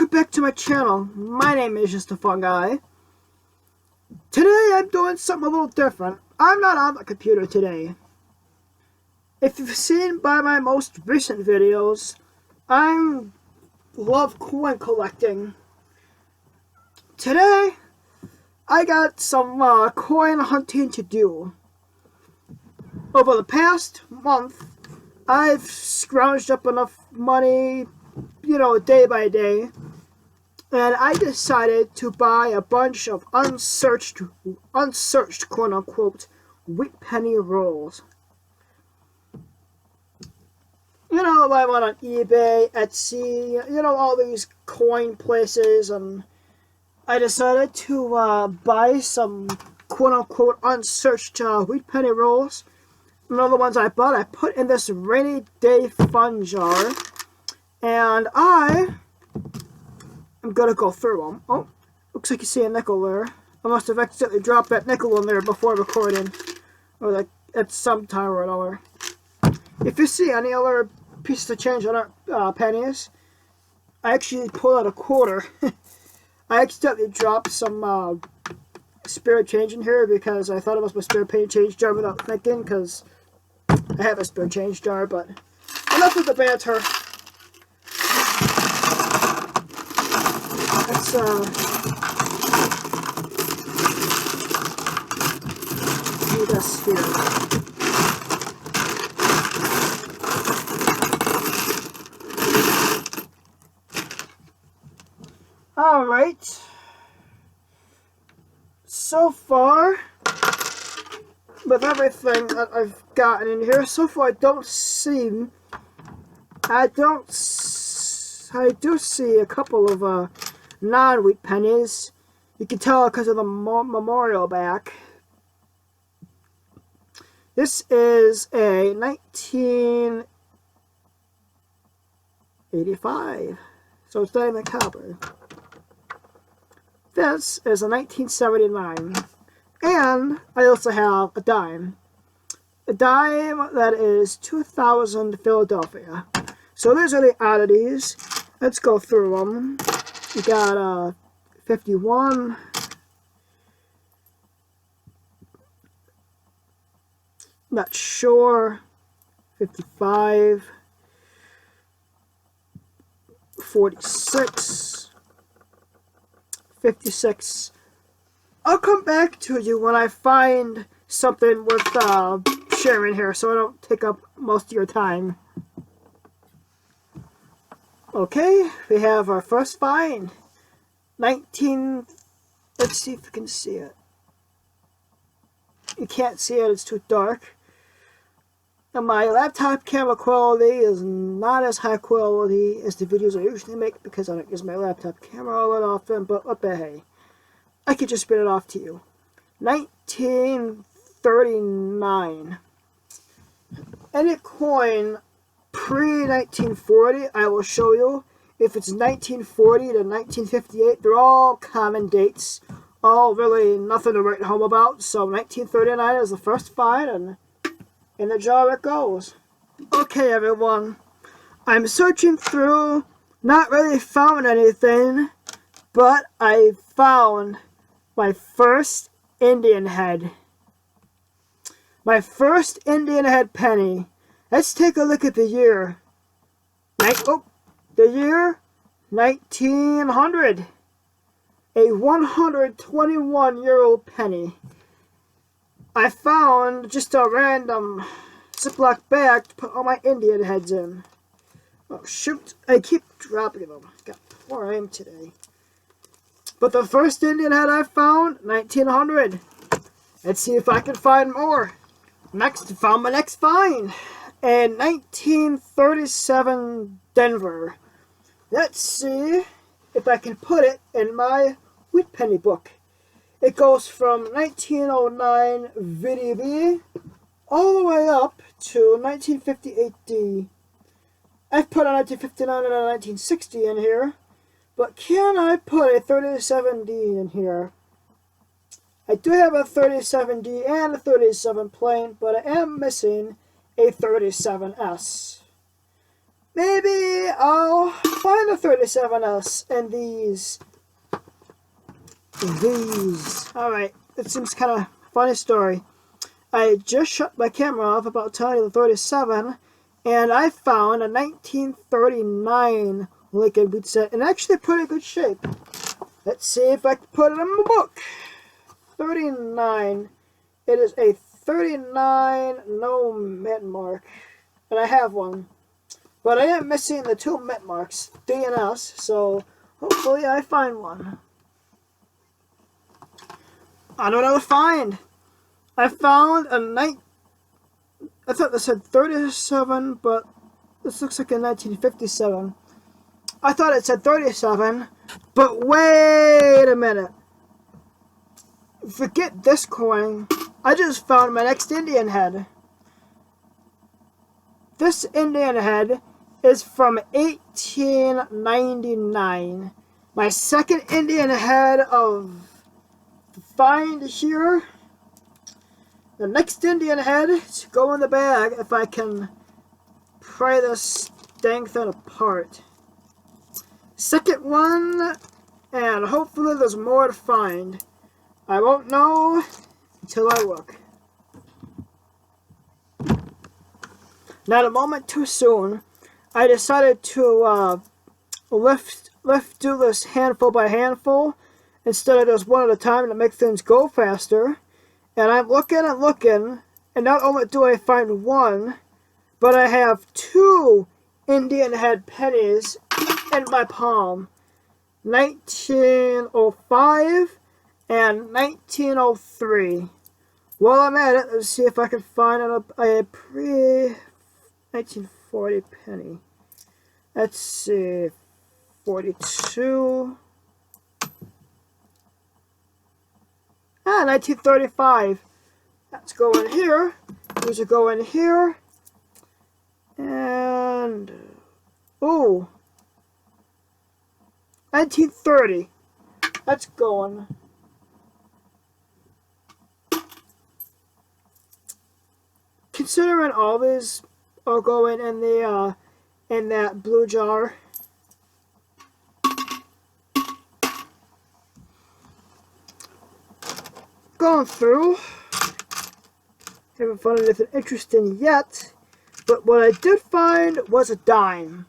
welcome back to my channel. My name is Just a Fun Guy. Today I'm doing something a little different. I'm not on the computer today. If you've seen by my most recent videos, I love coin collecting. Today, I got some coin hunting to do. Over the past month, I've scrounged up enough money, day by day, and I decided to buy a bunch of unsearched quote-unquote, wheat penny rolls. I went on eBay, Etsy, all these coin places, and I decided to buy some quote-unquote unsearched wheat penny rolls. And all the ones I bought, I put in this rainy day fun jar, and I am gonna go through them. Oh, looks like you see a nickel there. I must have accidentally dropped that nickel in there before recording, or like at some time or another. If you see any other pieces of change on our pennies, I actually pulled out a quarter. I accidentally dropped some spare change in here because I thought it was my spare penny change jar without thinking, because I have a spare change jar. But enough of the banter. Let's do this here. Alright, so far, with everything that I've gotten in here, so far I do see a couple of non-wheat pennies. You can tell because of the memorial back. This is a 1985, so it's not even copper. This is a 1979, and I also have a dime that is 2000 Philadelphia. So these are the oddities. Let's go through them. We got 51, not sure, 55, 46, 56. I'll come back to you when I find something worth sharing here, so I don't take up most of your time. Okay, we have our first find. Let's see if you can see it. You can't see it, it's too dark. And my laptop camera quality is not as high quality as the videos I usually make because I don't use my laptop camera all that often, but hey, I could just spit it off to you. 1939. Any coin pre-1940, I will show you. If it's 1940 to 1958, they're all common dates. All really nothing to write home about. So 1939 is the first find, and in the jar it goes. Okay, everyone. I'm searching through, not really found anything, but I found my first Indian head. My first Indian head penny. Let's take a look at the year. The year 1900. A 121-year-old penny. I found just a random Ziploc bag to put all my Indian heads in. Oh shoot, I keep dropping them. Got poor aim today. But the first Indian head I found, 1900. Let's see if I can find more. Next, found my next find. In 1937 Denver. Let's see if I can put it in my wheat penny book. It goes from 1909 VDB all the way up to 1958 D. I've put a 1959 and a 1960 in here, but can I put a 37D in here? I do have a 37D and a 37 plain, but I am missing a 37S. maybe I'll find a 37S and these. Alright, it seems kind of funny story. I just shut my camera off about telling you the 37, and I found a 1939 Lincoln boot set in actually pretty good shape. Let's see if I can put it in my book. 39. It is a 39, no mint mark, and I have one. But I am missing the 2 mint marks, D and S, so hopefully I find one. I know what I would find. I found a I thought this said 37, but this looks like a 1957. I thought it said 37, but wait a minute. Forget this coin. I just found my next Indian head. This Indian head is from 1899. My second Indian head of find here. The next Indian head to go in the bag if I can pry this dang thing apart. Second one, and hopefully there's more to find. I won't know until I look. Not a moment too soon, I decided to do this handful by handful instead of just one at a time to make things go faster. And I'm looking and looking, and not only do I find one, but I have 2 Indian head pennies in my palm. 1905 and 1903. While I'm at it, let's see if I can find a pre-1940 penny. Let's see, 42. 1935. Let's go in here. These will go in here. And, ooh, 1930. That's going. Considering all these are going in the in that blue jar. Going through, haven't found anything interesting yet, but what I did find was a dime,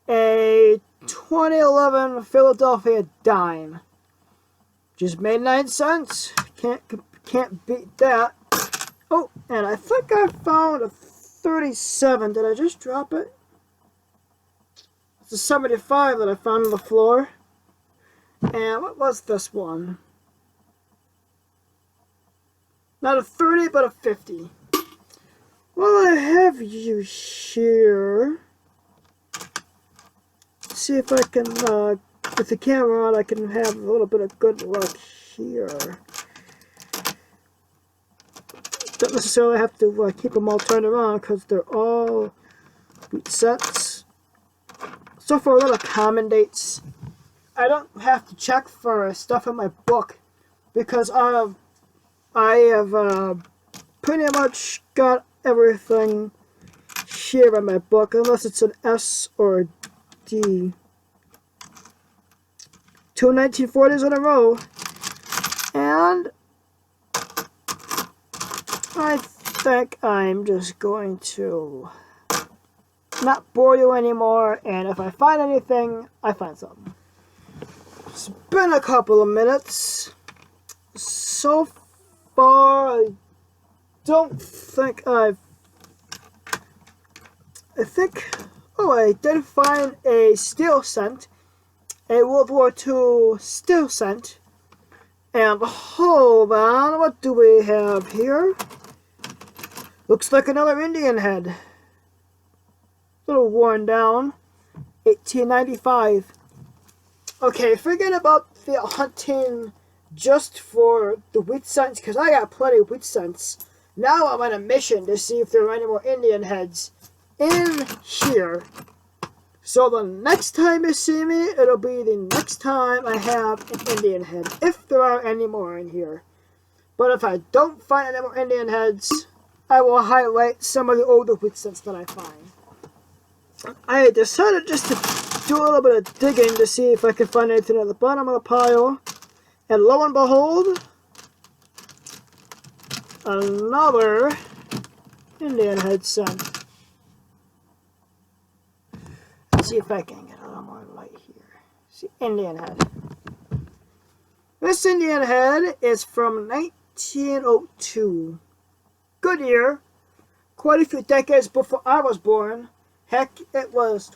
a 2011 Philadelphia dime, just made 9 cents. Can't beat that. Oh, and I think I found a 37. Did I just drop it? It's a 75 that I found on the floor. And what was this one? Not a 30, but a 50. Well, I have you here. Let's see if I can, with the camera on, I can have a little bit of good luck here. Don't necessarily have to keep them all turned around because they're all boot sets. So for a lot of common dates, I don't have to check for stuff in my book because I have pretty much got everything here in my book, unless it's an S or a D. 2 1940s in a row, and I think I'm just going to not bore you anymore, and if I find anything, I find something. It's been a couple of minutes. So far, I don't think I did find a steel cent, a World War II steel cent. And hold on, what do we have here? Looks like another Indian head. A little worn down. 1895. Okay, forget about the hunting just for the wheat cents, because I got plenty of wheat cents. Now I'm on a mission to see if there are any more Indian heads in here. So the next time you see me, it'll be the next time I have an Indian head, if there are any more in here. But if I don't find any more Indian heads, I will highlight some of the older wheat cents that I find. I decided just to do a little bit of digging to see if I could find anything at the bottom of the pile. And lo and behold, another Indian head cent. Let's see if I can get a little more light here. See, Indian head. This Indian head is from 1902. Good year. Quite a few decades before I was born. Heck, it was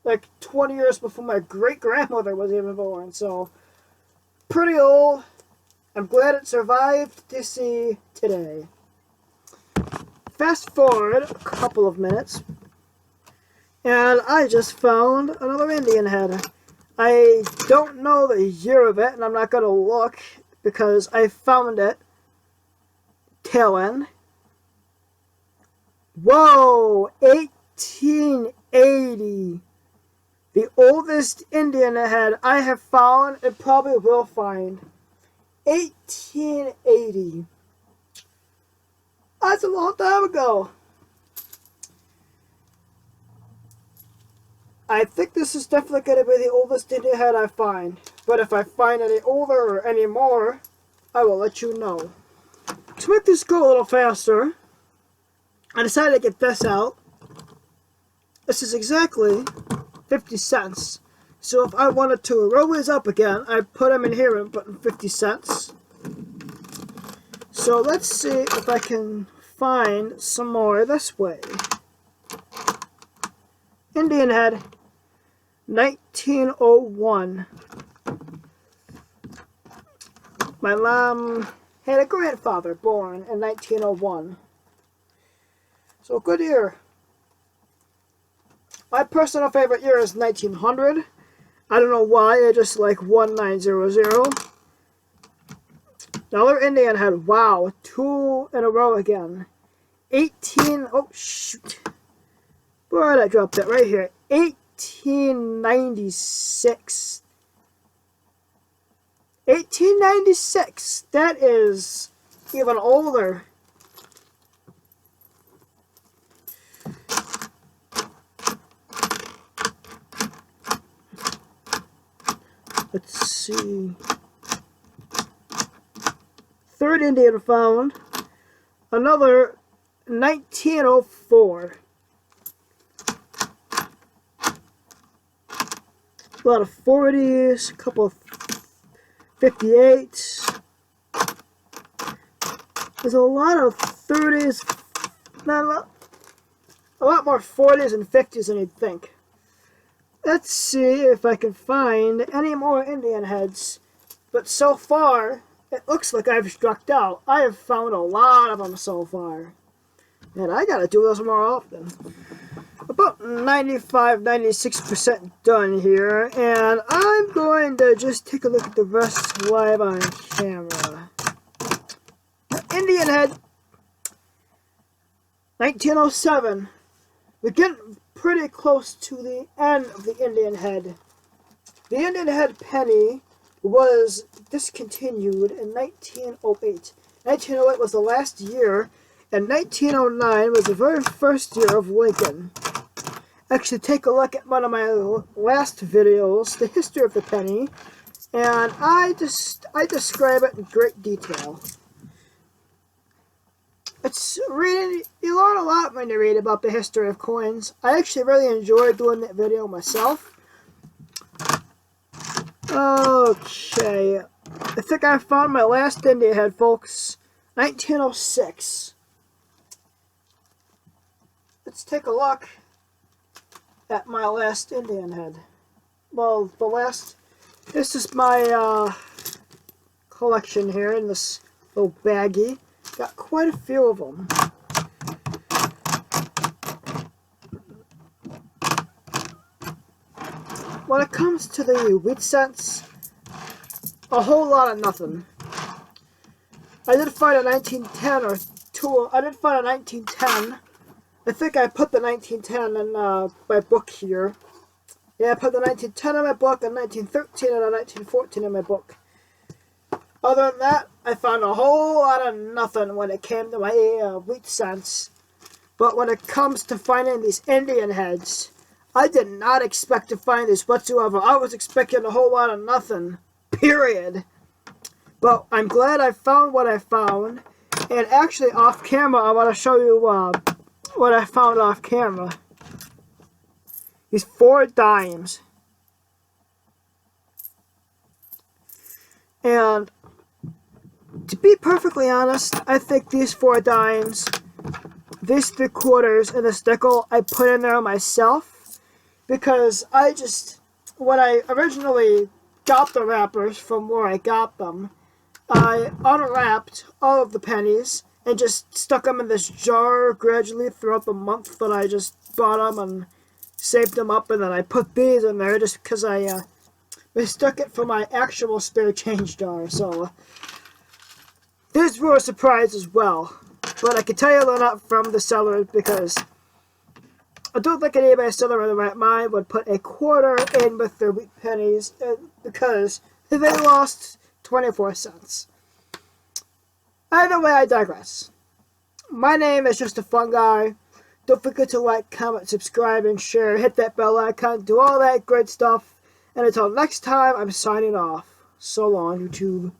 like 20 years before my great-grandmother was even born. So, pretty old. I'm glad it survived to see today. Fast forward a couple of minutes, and I just found another Indian head. I don't know the year of it, and I'm not going to look because I found it tail end. Whoa! 1880. The oldest Indian head I have found and probably will find. 1880. That's a long time ago. I think this is definitely going to be the oldest Indian head I find. But if I find any older or any more, I will let you know. To make this go a little faster, I decided to get this out. This is exactly 50 cents. So if I wanted to roll these up again, I'd put them in here and put in 50 cents. So let's see if I can find some more this way. Indian head, 1901. My mom had a grandfather born in 1901. So good year. My personal favorite year is 1900. I don't know why, I just like 1900. Another Indian head. Wow, 2 in a row again. 18. Oh shoot! Where did I drop that? Right here. 1896. 1896. That is even older. Let's see. Third Indian found. Another 1904. A lot of 40s, a couple of 58s. There's a lot of 30s, not a lot more 40s and 50s than you'd think. Let's see if I can find any more Indian heads. But so far, it looks like I've struck out. I have found a lot of them so far. And I gotta do this more often. About 95-96% done here. And I'm going to just take a look at the rest live on camera. Indian head, 1907. We're getting pretty close to the end of the Indian head. The Indian head penny was discontinued in 1908. 1908 was the last year, and 1909 was the very first year of Lincoln. Actually, take a look at one of my last videos, the history of the penny, and I describe it in great detail. It's reading, you learn a lot when you read about the history of coins. I actually really enjoyed doing that video myself. Okay, I think I found my last Indian head, folks. 1906. Let's take a look at my last Indian head. Well, this is my collection here in this little baggie. Got quite a few of them. When it comes to the wheat cents, a whole lot of nothing. I did find a 1910 or two. I did find a 1910. I think I put the 1910 in my book here. Yeah, I put the 1910 in my book, and 1913 and a 1914 in my book. Other than that, I found a whole lot of nothing when it came to my wheat cents. But when it comes to finding these Indian heads, I did not expect to find these whatsoever. I was expecting a whole lot of nothing. Period. But I'm glad I found what I found. And actually, off camera, I want to show you what I found off camera. These 4 dimes. And to be perfectly honest, I think these 4 dimes, these 3 quarters, and this nickel, I put in there myself. Because when I originally got the wrappers from where I got them, I unwrapped all of the pennies and just stuck them in this jar gradually throughout the month that I just bought them and saved them up, and then I put these in there just because I mistook it for my actual spare change jar. So these were a surprise as well, but I can tell you they're not from the seller because I don't think an eBay seller in the right mind would put a quarter in with their wheat pennies because they lost 24 cents. Either way, I digress. My name is Just a Fun Guy. Don't forget to like, comment, subscribe, and share. Hit that bell icon. Do all that great stuff. And until next time, I'm signing off. So long, YouTube.